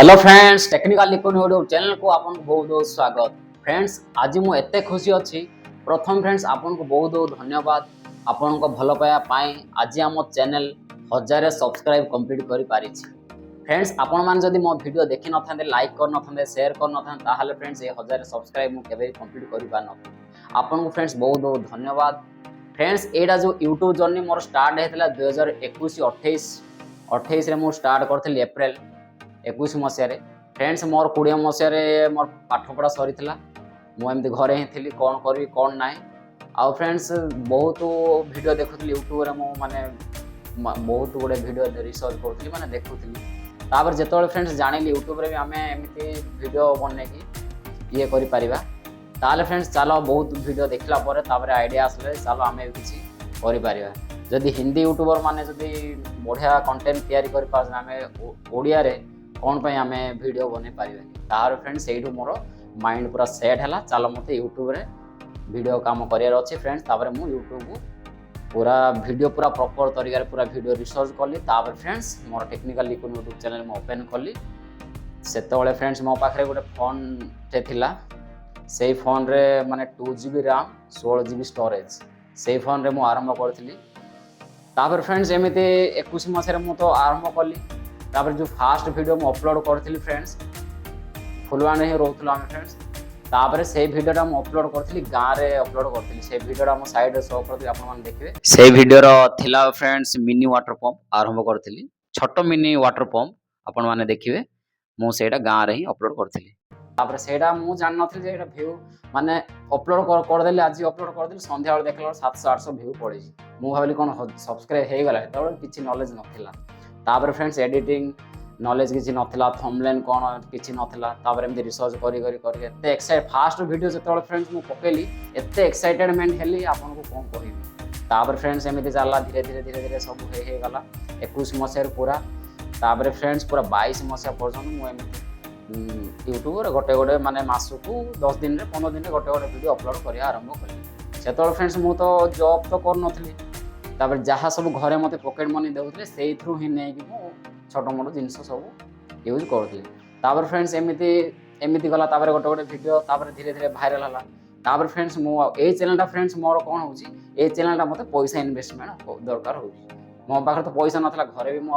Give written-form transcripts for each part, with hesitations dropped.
Hello friends, technical economy YouTube channel को आपन को बहुत बहुत स्वागत। फ्रेंड्स, आज मु एते खुशी अछि। प्रथम फ्रेंड्स आपन को बहुत बहुत धन्यवाद। आपन को भलो पाया पाए आज हम चैनल 1000 सब्सक्राइब कंप्लीट करि पारि छी। फ्रेंड्स, आपन मान जदि मो वीडियो देखि न थांदे, लाइक कर न थांदे, शेयर कर न थांदे, ताहाले फ्रेंड्स ए 1000 सब्सक्राइब मु केबे कंप्लीट करि पार न। आपन को फ्रेंड्स बहुत बहुत धन्यवाद। फ्रेंड्स, एडा जो यूट्यूब जर्नी मोर स्टार्ट हेतला 2021 28 रे मु स्टार्ट करथि अप्रैल 21 मसीह। फ्रेंड्स, मोर 20 मसीह मोर पाठपढ़ा सरी मुझे घरे ही थी कौन करी कौन ना। आउ फ्रेंड्स, बहुत वीडियो देखुली यूट्यूब रे माने बहुत गुड़े वीडियो रिसर्च करूँ माने देखुली। तापर जिते फ्रेंड्स जानिली यूट्यूब रे आम एमती वीडियो बन ये करें फ्रेंड्स चलो बहुत वीडियो देखला आइडिया आसले चलो आम कि जदि हिंदी यूट्यूबर माने जदि बढ़िया कंटेंट तैयारी कर ओडिया कौन पे आम वीडियो बन पारे फ्रेंड्स से मोर माइंड पूरा सेट है चलो मत यूट्यूब रे वीडियो काम करार अच्छे फ्रेंड्स। मु यूट्यूब पूरा वीडियो पूरा प्रॉपर तरीका पूरा वीडियो रिसर्च कली friends more technical economy YouTube channel में ओपन कली से फ्रेंड्स मो पाखे गोटे फोन टे थिला से फोन रे माने 2 GB रैम 16 GB स्टोरेज से फोन रे मु आरंभ करी। फ्रेंड्स एमती 21 मसीह मु तो आरंभ कली। जो फास्ट वीडियो मु अपलोड करी फ्रेंड्स फुलवाणी ही रोलु आम फ्रेंड्स। तापर से वीडियोटा मु अपलोड करी गाँव में अपलोड करी से वीडियोटा मो साइड शो कर आपन देखिए से वीडियो थिला फ्रेंड्स मिनी वाटर पंप आरंभ करी छोट मिनी वाटर पंप आपण माने देखिए मु सेटा गाँव में ही अपलोड करी। तापर सेटा मु जान नथि जे एटा व्यू माने अपलोड कर देले आज अपलोड कर देले संध्या बेले देखला 700-800 व्यू पड़ी मु भाबली कोन सब्सक्राइब हे गला तबे किछि नॉलेज नथिला। तापर फ्रेंड्स एडिटिंग नॉलेज किसी नाला थंबनेल कौन किसी नाला एमती रिसर्च करी एते एक्साइट फास्ट वीडियो जो फ्रेंड्स मुझे पकेली एते एक्साइटेडमेंट हेली आपन को कौन कहबी। तापर फ्रेंड्स एमती चलला धीरे धीरे धीरे धीरे सब हे गला 21 मसीह पूरा। तापर फ्रेंड्स पूरा 22 मसीह पर्यटन मुझे यूट्यूब गोटे गोटे माने मासकू 10 दिन 15 दिन गोटे गोटे वीडियो अपलोड कर आरंभ कली। से फ्रेंड्स मु तो जॉब तो कर नथली जहाँ सब घरे मत पकेट मनी देते से ही नहीं छोट मोट जिन सब यूज करूँ। फ्रेंड्स एमती गला गोटे गोटे वीडियो धीरे धीरे भाइराल है। फ्रेंड्स मुझे चैनलटा फ्रेंड्स मोर कौन हो चैनलटा मत पैसा इन्वेस्टमेंट दरकार हो मो पाखे तो पैसा नाला घरे भी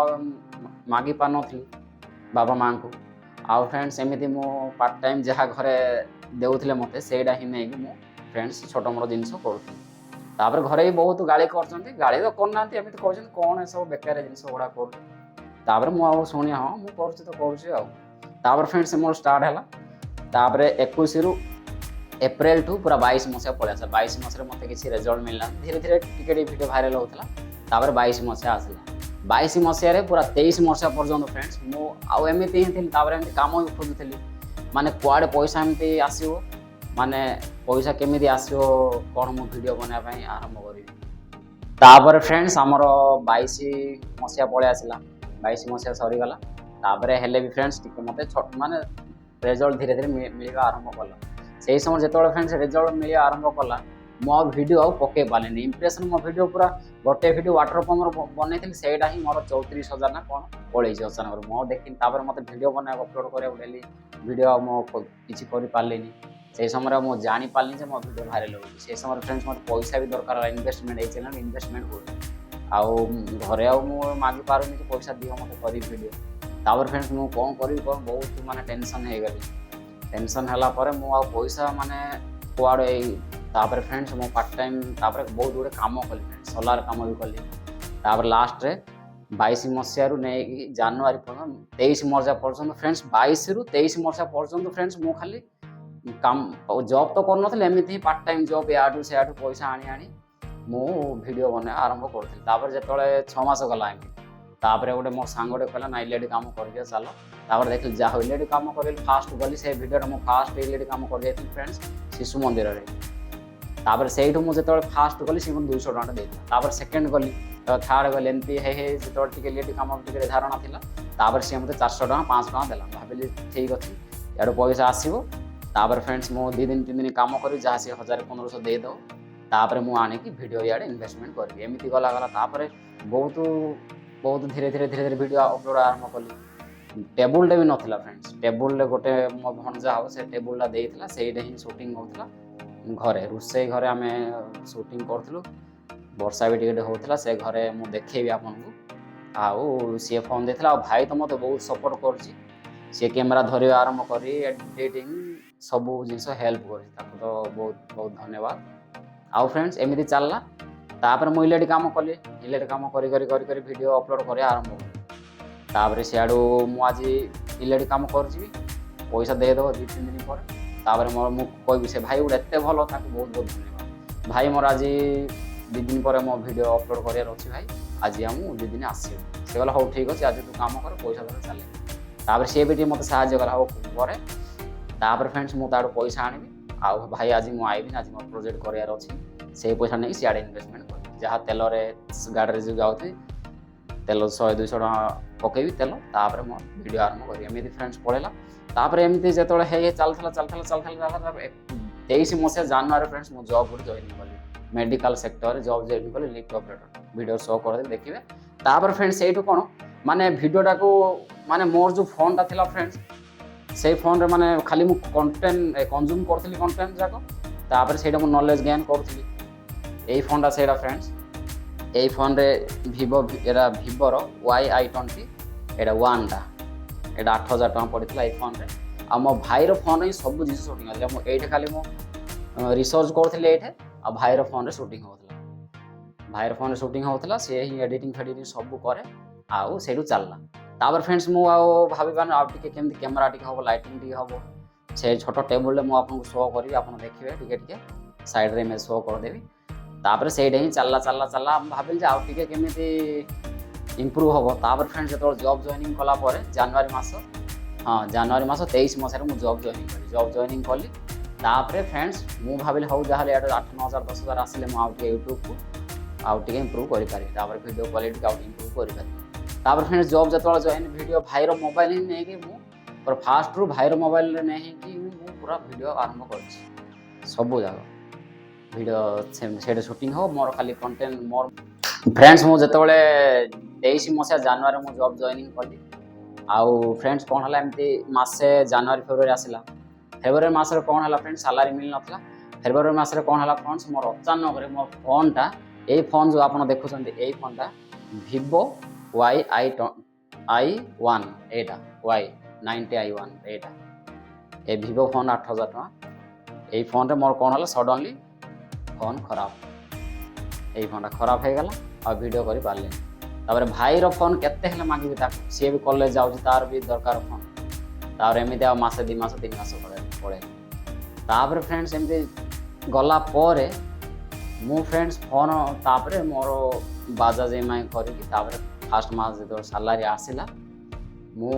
मागी पार नी बाबा माँ को आउ फ्रेंड्स एमती मो पार्ट टाइम जहाँ घरे देउथिले मते सेटा ही नहीं कि फ्रेंड्स छोट मोट जिन करूँ। घरे भी बहुत गाड़ी कर गाड़ी तो करना एमती कर कौन सब बेकार जिन गुड़ा कर मुझे शुणी हाँ मुझे तो करुँच। फ्रेंड्स मोर स्टार्ट है 21 रु एप्रिल टू पूरा 22 मसीह पड़ा 22 मसीह मत किसी रिजल्ट मिलला धीरे धीरे टिके वीडियो भाइराल होता 22 मसीह आसला 22 मसीह पूरा 23 मसीह पर्यटन फ्रेंड्स मुझे ही थी कम भी खोजुली माने कुआड़े पैसा एमती आसो माने पैसा केमी आसो कौन मु वीडियो बनाई आरंभ करी। फ्रेंड्स आमर 22 मसीह पड़े आसला 22 मसीह सरीगला हेले भी फ्रेंड्स टिके मत छोट माने रिजल्ट धीरे धीरे मिलवा आरंभ कला से समय जो फ्रेंड्स रिजल्ट मिलवा आरंभ कला मो वीडियो आउ पके पारे इंप्रेशन मो वीडियो पूरा गोटे वीडियो वाटर पंप बनई से मोर 34,000 ना कौन पड़े अचानक मो देखी मत वीडियो बना अपलोड कर डेली वीडियो मो किसी कर पारे से समय मुझे जानी पार्ली मो वीडियो भाइराल हो समय फ्रेंड्स मत पैसा भी दरकार इन्वेस्टमेंट ये चैनल इन्वेस्टमेंट हो आउ घरे मागी पारे कि पैसा दियो मत कर वीडियो। फ्रेंड्स मुझे कौन करी बहुत माने टेंशन हो गली टेंशन है पैसा माने कुआड़े फ्रेंड्स मो पार्ट टाइम बहुत गुड़े कम कली सोलार कम भी कली लास्ट रे 22 मसीह रु नहीं जनवरी 23 मसीह पर्यटन फ्रेंड्स 22 रु 23 मसीह पर्यटन फ्रेंड्स मु खाली काम जॉब तो कर एमती पार्ट टाइम जॉब याडू से पैसा आनी आनी मु वीडियो बना आरंभ करी जो 6 मास गला गोटे मोर सांगटे कहला ना इलेक्ट्रिक काम कर दिया चलो देख जहाँ इलेक्ट्रिक काम कर फास्ट गली से वीडियो मुझे फास्ट इलेक्ट्रिक काम कर फ्रेंड्स शिशु मंदिर में से मुझे फास्ट गली सी 200 टଙ୍କା देता सेकेंड गली थर्ड गली एमती जो इलेक्ट्रिक काम धारणा था सी मतलब 400 टଙ୍କା 500 टଙ୍କା देला भाविली ठीक अच्छे यार पैसा आसो फ्रेंड्स मुझे 2 दिन 3 दिन कम करी जहाँ सी 1000-1500 देदेव मुझे आनिकी वीडियो इे इन्वेस्टमेंट करी एमती गला बहुत बहुत धीरे धीरे वीडियो अपलोड आरंभ कली टेबुलटे भी नथिला फ्रेंड्स टेबुल गोटे मो भणजा हो से टेबुलटा देइथिला सेइडे ही शूटिंग होथिला घरे रोषे घरे आमे शूटिंग करथिलु वर्षा भी टिके होथिला से घरे मु देखैबी आपनकु आउ सी फोन देथिला आ भाई तो मते बहुत सपोर्ट करछि सी कैमेरा धरि आरंभ करी एडिटिंग सब जिनस हेल्प करछि ताको तो बहुत बहुत धन्यवाद आउ फ्रेंड्स एमिति चलला तापर मु इलेक्ट्रिक काम कली इलेक्ट्रिक काम करी करी करी करी वीडियो अपलोड करे आरंभ कली तापर सियाडू मु आज इलेक्ट्रिक काम करछि पैसा दे दो 2-3 दिन पर तापर मोर मु कहबी से भाई उडे एते भलो ताको बहुत बहुत धन्यवाद भाई मोर आज 2 दिन पर मो वीडियो अपलोड करियार अछि भाई आज हम 2 दिन आसी से कहला हो ठीक अछि आज तू काम कर पैसा दे चले तापर सी भी मत साहय कला हो करे तापर फ्रेंड्स मु ताडू पैसा आनिबी आउ भाई आज मु आइबी आज मोर प्रोजेक्ट करियार अछि से पैसा नहीं सियाड़े इन्वेस्टमेंट कर जहाँ तेल गाड़ी जो जाऊँगी तेल 100-200 टका पकेबी तेल तापर मो वीडियो आरंभ करी एमती फ्रेंड्स पड़ेगा तापर एमती जो चलता 23 मसीहा जानुआरी फ्रेंड्स मु जॉब गुड जॉइन कली मेडिकल सेक्टर जॉब जॉइन कली लिफ्ट ऑपरेटर वीडियो शो कर दे देखिए तापर फ्रेंड्स एठू कोन माने वीडियोटा को माने मोर जो फोन ता थिला फ्रेंड्स से फोन रे माने खाली मु कंटेंट कंज्यूम करथली कंटेंट जाको तापर सेटा मु नॉलेज गेन करथली এই ফোনটা সেটা ফ্রেন্ডস এই ফোন রে ভিভো এরা ভিভোর YI20 এটা ওয়ানটা এটা 8000 টাকা পড়িଥିଲା এই ফোন রে আর মো ভাইর ফোন রে सब जिस शूटिंग होतला मो एठे खाली मो रिसर्च करथले एठे आ भाइर फोन रे शूटिंग होतला भाइर फोन रे शूटिंग होतला से ही एडिटिंग फेडिटिंग सब करे आउ सेडू चलला तापर फ्रेंड्स मो आ भाबी बान आ टिके केमति कैमरा टिके होबो लाइटिंग टिके होबो से छोटो टेबल रे मो आपन शो करी आपन देखिबे टिके टिके साइड रे मैं शो कर देबी तापर सेडे ही चलला चलला चलला हम भाबिल जे आउ टिके केमिति इंप्रूव होबो तापर फ्रेंड्स जतो जॉब जॉइनिंग कला परे जनवरी मास हां जनवरी मास 23 मास रे मु जॉब जॉइनिंग कली तापर फ्रेंड्स मु भाबिल हो जाहले 8-9,000 10,000 आसिले मु आउ टिके YouTube को आउ टिके इंप्रूव करि पारि तापर वीडियो क्वालिटी आउ इंप्रूव करि पारि तापर फ्रेंड्स जॉब जतो जॉइन वीडियो भाइरो मोबाइल ही नै कि मु पर फास्ट रु भाइरो मोबाइल रे नै कि मु पूरा वीडियो आरंभ करछि सब जगह वीडियो से शूटिंग हो मोर खाली कंटेंट मोर फ्रेंड्स मु जते बेले 23 मसिया जनवरी मु जॉब जॉइनिंग कली आउ फ्रेंड्स कोन हला एमती मासे जनवरी फरवरी आसिला फेब्रुआरी मास रे कोन हला फ्रेंड्स सैलरी मिल नथला फेब्रुआरी मास रे कोन हला फ्रेंड्स मोर अचानक रे मो फोन टा ए फोन जो आपण देखुछन्ते ए फोन टा Vivo YI1 एटा Y90i1 एटा ए Vivo फोन 8000 टका ए फोन रे मोर कोन हला सडनली फोन खराब यही फोन खराब हो गला और वीडियो करी पारे तापर भाईर फोन केते हेले मांगी सी भी कॉलेज जाऊँ तार भी दरकार फोन तापर एमती मासे 2 मास 3 मास पड़े तापर फ्रेंड्स एमती गला परे मु फ्रेंड्स फोन तापर मोर बाजाज EMI करी तापर फर्स्ट मास जो सैलरी आसिला मु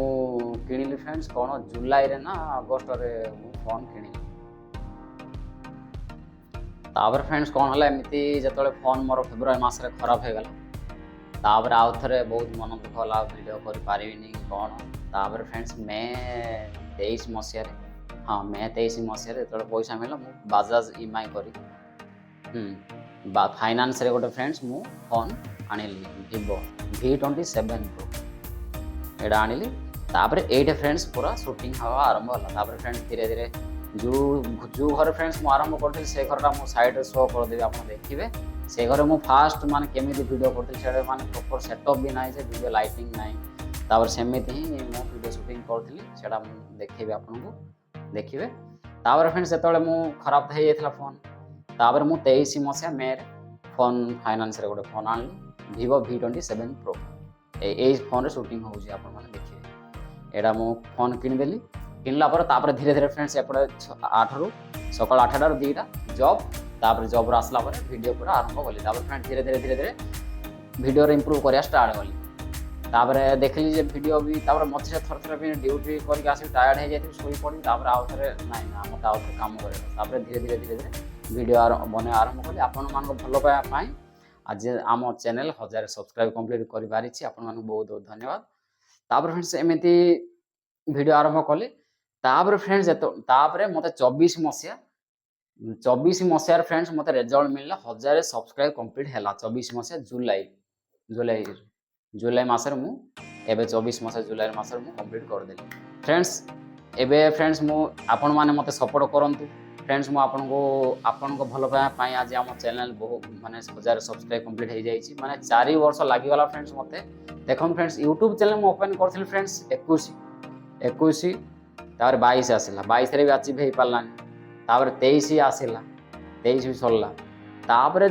किनिली फ्रेंड्स कोन जुलाई रे ना अगस्त रे मु फोन किनिली तापर फ्रेंड्स कौन है एमती जो फोन मोर फेब्रुआरी मास रे खराब हो गला तापर आउ थे बहुत मन दुख होला वीडियो कर पारिनी कौन तापर फ्रेंड्स मे 23 मसीह हाँ मे 23 मसीह जो पैसा मिला मु बाजाज EMI करी फाइनान्स रे गोटे फ्रेंड्स मु फोन आनिली Vivo V27 Pro एटा आनिली तापर एटे फ्रेंड्स पूरा शूटिंग हवा आरंभ होला तापर फ्रेंड्स धीरे धीरे जो घर फ्रेंड्स मु आरंभ करथि से घरटा मु साइड रे शो कर देबी आपण देखिबे से घरे मु फास्ट माने केमिति वीडियो करथि से माने प्रॉपर सेटअप भी नाही से वीडियो लाइटिंग नाही तापर सेमिति ही मु वीडियो शूटिंग करथि सेटा मु देखिबे आपण को देखिबे तापर फ्रेंड्स सेतले मु खराब થઈଯାଇଥିଲା फोन तापर मु 23 मसिया मे फोन फाइनान्स रे गोटे फोन आनली Vivo V27 Pro ए फोन रे शूटिंग होउची आपण माने देखिबे एडा मु फोन किन देली किनला पर तापर धीरे धीरे फ्रेंड्स एपटे 8 रु सकाळ 8 टा 2टा जॉब तापर जॉब रा आसला पर वीडियो पूरा आरंभ कली तापर फ्रेंड्स धीरे धीरे वीडियो रे इंप्रूव करिया स्टार्ट कली तापर देखली जे वीडियो भी तापर मथे थर थर भी ड्यूटी करके आसी टायर्ड हो जाती सोई पड़ी तापर आउ थरे नाही ना मत आउ थरे काम करे तापर धीरे धीरे वीडियो बने आरंभ कली आपण मान भलो पाया पाई आज आम चैनल 1000 सब्सक्राइब कंप्लीट करि पारि छी आपण मान बहुत बहुत धन्यवाद तापर फ्रेंड्स एमिति वीडियो आरंभ कली तापर फ्रेंड्स तापर मते 24 मसिया फ्रेंड्स मते रिजल्ट मिलला 1000 सब्सक्राइब कंप्लीट हैला 24 मसिया जुलाई जुलाई मासरे मु एबे 24 मास जुलाई मासरे मु कंप्लीट कर देली फ्रेंड्स। एबे फ्रेंड्स मु आपण माने मते सपोर्ट करंतु फ्रेंड्स। मु आपन को भल पाया पाई आज हम चैनल बहुत माने 1000 सब्सक्राइब कंप्लीट हो जाई माने 4 वर्ष लागि गला फ्रेंड्स मते। देखम फ्रेंड्स यूट्यूब चैनल मु ओपन करथिल फ्रेंड्स 21 तार 22 आसिला 22 रे भी अचीव हे पालानी तापर 23 आसिला 23 भी सरला तापर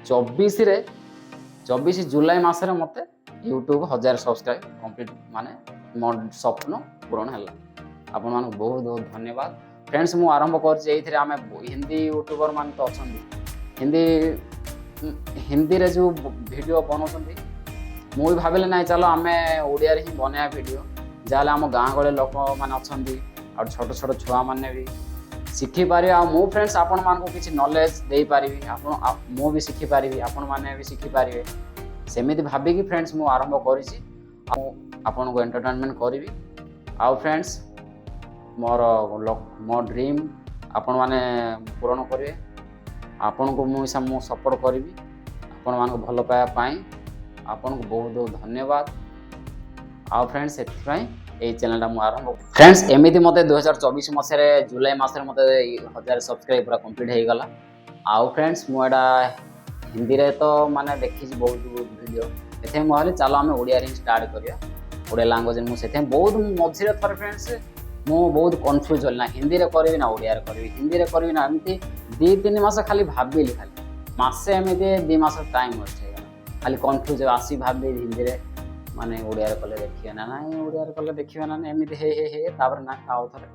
24 जुलाई मासरे मते यूट्यूब 1000 सब्सक्राइब कंप्लीट माने मो स्वप्न पूर्ण हला। आपण मानक बहुत बहुत धन्यवाद फ्रेंड्स। मु आरंभ कर आम हिंदी यूट्यूबर मान तो अच्छा हिंदी रे जो वीडियो बनाऊँ मुझे भाविले ना चलो आम ओडिया ही बनाया वीडियो जहाँ आम गाँ गले लोक मैंने अच्छा और छोट छोट छुआ मैंने भी शिखिपारे मु फ्रेंड्स आपण मान को किसी नॉलेज दे पारि मु भी शिखिपारि आपण मैंने भी शिखिपारे सेमिति भाविकी फ्रेंड्स मु आरंभ करी आपण को एंटरटेनमेंट करी आउ फ्रेंड्स मो ड्रीम आपण माने पूर्ण करेंगे आपण को मु सपोर्ट करी आपण मान को भल पाया पाई आपण को बहुत बहुत धन्यवाद आउ फ्रेंड्स से चैनल मु आरंभ फ्रेंड्स एमिति मते 2024 मसरे जुलाई मासरे मते 1000 सब्सक्राइब पूरा कंप्लीट हो गला आउ फ्रेंड्स मुझा हिंदी रे तो माने देखी बहुत वीडियो एथे मुझे चलो आम ओडिया रे स्टार्ट करिया ओडिया लैंग्वेज मुझे बहुत मझे थोड़े फ्रेंड्स मु बहुत कन्फ्यूज होल ना हिंदी रे करी ना ओडिया रे करी हिंदी रे करी ना एमती 2-3 मास खाली भाबिली खाली मासे एमती 2 मास टाइम वेस्ट हो गला खाली कन्फ्यूज आसी भाबी हिंदी रे माने ओडिया रे कले देखिए ना ना ओडिया रे कले देखिए ना एमती हे हे हे तापर ना आउ थरे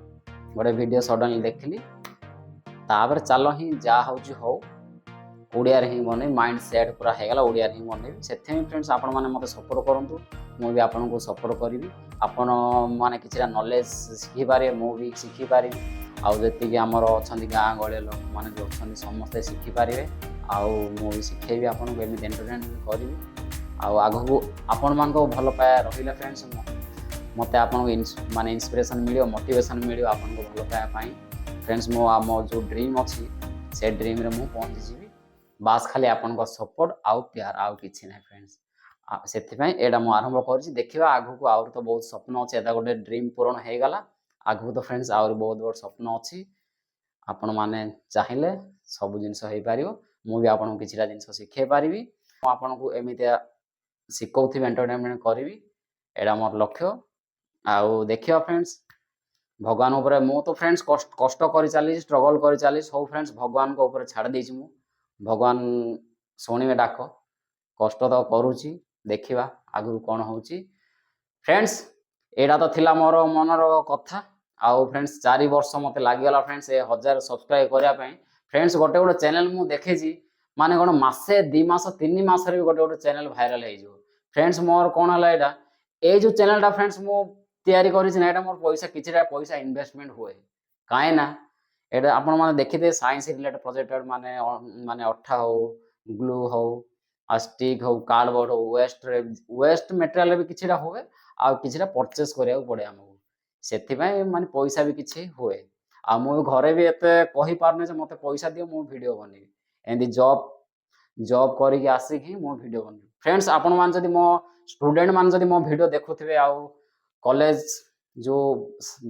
गोटे वीडियो सडनली देखली तापर चलो ही जा होची हो ओडिया रे ही बने माइंड सेट पूरा हे गला ओडिया रे ही बने सेथे फ्रेंड्स आपण माने मते सपोर्ट करंतु मु भी आपन को सपोर्ट करी आपण माने किछरा नॉलेज शिखि पारे मु भी शिखि पारि आउ जति कि हमर अछंदी गां गळे लोक माने जो अछंदी समस्त शिखि पारिबे आउ मु भी शिखेबी आपण को एमि एंटरटेनमेंट करी आउ आगु को आपण मान को भल पाया रहिला फ्रेंड्स मते आपण को माने इंस्पिरेशन मिलियो मोटिवेशन मिलियो आपण को भल पाया पाई फ्रेंड्स मो जो ड्रीम अछि से ड्रीम रे मु पहुंच जीवी बास खाली आपण को सपोर्ट आउ प्यार आउ किछि नै फ्रेंड्स से एटा मु आरंभ कर देखा आगु को आउर तो बहुत स्वप्न अच्छे एटा गोटे ड्रीम पूर्ण हो गला आगु तो फ्रेंड्स आउर बहुत बड़ स्वप्न अच्छी आपण माने चाहिए सब जिनस हो पार मु भी आपन किछिटा जिनस शिखे पारिबी आपन को एमितिया शिखौथि एंटरटेनमेंट करी एटा मोर लक्ष्य आउ देखियो फ्रेंड्स भगवान ऊपर मु तो फ्रेंड्स कष्ट कर चली स्ट्रगल कर चली सब फ्रेंड्स भगवान को ऊपर छाड़ देछि मु भगवान शुणिबे डाक कष्ट तो करूची देखिबा आगु कौन होची फ्रेंड्स एटा तो थिला मोर मनर कथा आउ फ्रेंड्स 4 वर्ष मते लागि गला फ्रेंड्स 1000 सब्सक्राइब करिया पई फ्रेंड्स गोटे गोटे चैनल मु देखेजी माने कोन मासे 2 मास 3 मास रे गोटे गोटे चैनल वायरल हे जो फ्रेंड्स मोर कोन हला एटा ए जो चैनल टा फ्रेंड्स मु तैयारी करी छी एटा मोर पैसा किछटा पैसा इन्वेस्टमेंट हुए काहे ना एटा आपण माने देखिते साइंस रिलेटेड प्रोजेक्ट माने माने अठा हो ग्लू हो स्टिक हो कार्डबोर्ड हो वेस्ट मटेरियल भी किछटा हुए आ किछटा परचेस करिया पड़े हमको सेथि माने पैसा भी किछि हुए आ मु घरे भी एते कहि पारने जे मते पैसा दियो मु वीडियो बनेबी एंदी जॉब करिक आसिकी मो वीडियो बनेबी फ्रेंड्स आपण मान जदी मो स्टूडेंट मान जदी मो वीडियो देखुथिबे आ कॉलेज जो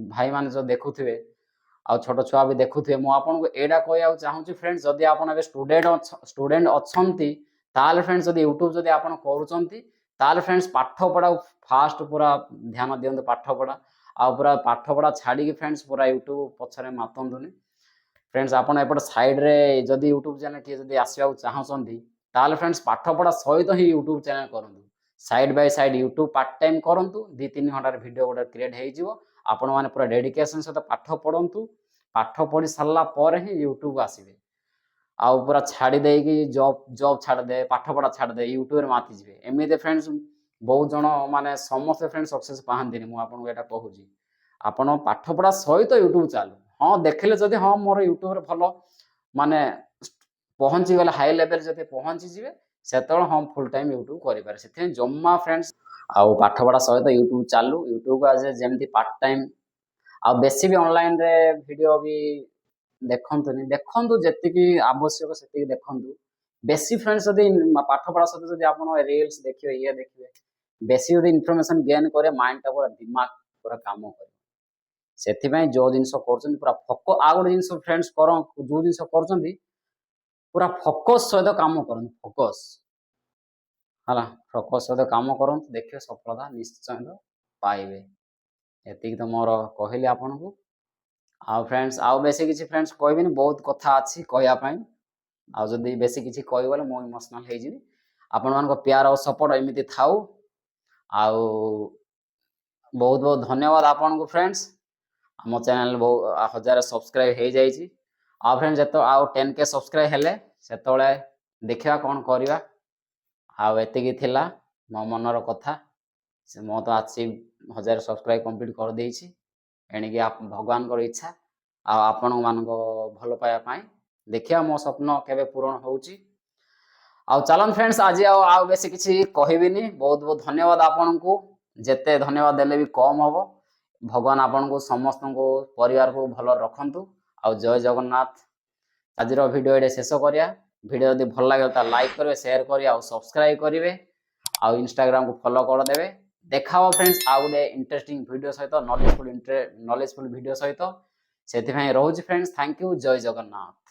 भाई मान जो देखुथिबे आ छोट छुआ भी देखुथिबे मो आपन को एडा कहया चाहूची फ्रेंड्स जदी आपण ए स्टूडेंट अछंती ताल फ्रेंड्स जदी यूट्यूब जदी आपण करूचंती ताल फ्रेंड्स पाठ पढ़ा फास्ट पूरा ध्यान दियंतु पाठ पढ़ा आ पूरा पाठ पढ़ा छाड़ी की फ्रेंड्स पूरा यूट्यूब पछरे मातंतुनी फ्रेंड्स आपण एपट साइड रे जदी यूट्यूब चैनल के जदी आसीबा चाहउचंती ताल फ्रेंड्स पाठ पढ़ा सहित ही यूट्यूब चैनल करंतु side by side YouTube part time करंतु 2-3 घंटा वीडियो गोटे क्रिएट हो जिवो आपण माने पूरा डेडिकेशन सहित पाठ पढ़ंतु पाठ पढ़ी सारला पर ही यूट्यूब आसीबे आ पूरा छाड़ी दे कि जॉब छाड़ दे पाठ पढ़ा छाड़ दे यूट्यूब रे माति जिवे एमिते फ्रेंड्स बहुत जन माने समस्त फ्रेंड्स सक्सेस पाहंतिनी मु आपन को एटा कहूजी आपण पाठ पढ़ा सहित यूट्यूब चालू हां देखले जदी हां मोर यूट्यूब रे भलो माने पहुंची गले हाई लेवल जदी पहुंची जिवे सेतळ हम फुल टाइम यूट्यूब करि पारे सेथे जम्मा फ्रेंड्स आ पाठ पढ़ा सहित यूट्यूब चालू यूट्यूब आज जेमती पार्ट टाइम आ बेसी भी ऑनलाइन रे वीडियो भी देखंतुनी देखंतु जेतिकी आवश्यक सेतिकी देखंतु बेसी फ्रेंड्स जदी पाठ पढ़ा सहित जदी आपण रील्स देखिबे ये देखिबे बेसी जदि इनफॉरमेशन गेन करे माइंड टा पूरा दिमाग पूरा काम करे सेथिପାଇଁ जो जिंस करछन पूरा फोकस आ गोटे जिंस फ्रेंड्स करो जो जिंस करछन पूरा फोकस सहित काम करन फोकस हला फोकस सहित काम करन देखिए सफलता निश्चय पाइबे एतिक तो मोर कहली आपन को आ फ्रेंड्स आ बेसी किछि फ्रेंड्स कहबिनी बहुत कथा अछि कहया पई आ जदि बेसी किछि कहबो बोले मो इमोशनल हे जिवि आपन मान को प्यार और सपोर्ट एमिति थाउ आ बहुत बहुत धन्यवाद आपन को फ्रेंड्स आम चैनल बहुत 1000 सब्सक्राइब हो जाइए आ फ्रेंड्स जो आउ 10K सब्सक्राइब हेले से देखा कौन करवा आतिकी थिला मो मनर कथा से मो तो आज 1000 सब्सक्राइब कंप्लीट कर देछि एणिकी भगवान को इच्छा आपण मान भल पाइबा देखिया मो स्वप्न केबे पूरण होउची आ चलन फ्रेंड्स आज आउ बेसी किछि कहबिनी बहुत बहुत धन्यवाद आपन को जेते धन्यवाद देले भी कम हबो भगवान आपन को समस्त को परिवार को भल रखंतु आ जय जगन्नाथ आज वीडियो ये शेष करिया वीडियो यदि भल लगे तो लाइक करेंगे शेयर करेंगे और सब्सक्राइब करेंगे और इंस्टाग्राम को फॉलो कर देवे देखा फ्रेंड्स आ गोटे इंटरेस्टिंग वीडियो सहित नॉलेजफुल वीडियो सहित से रोज फ्रेंड्स थैंक यू जय जगन्नाथ।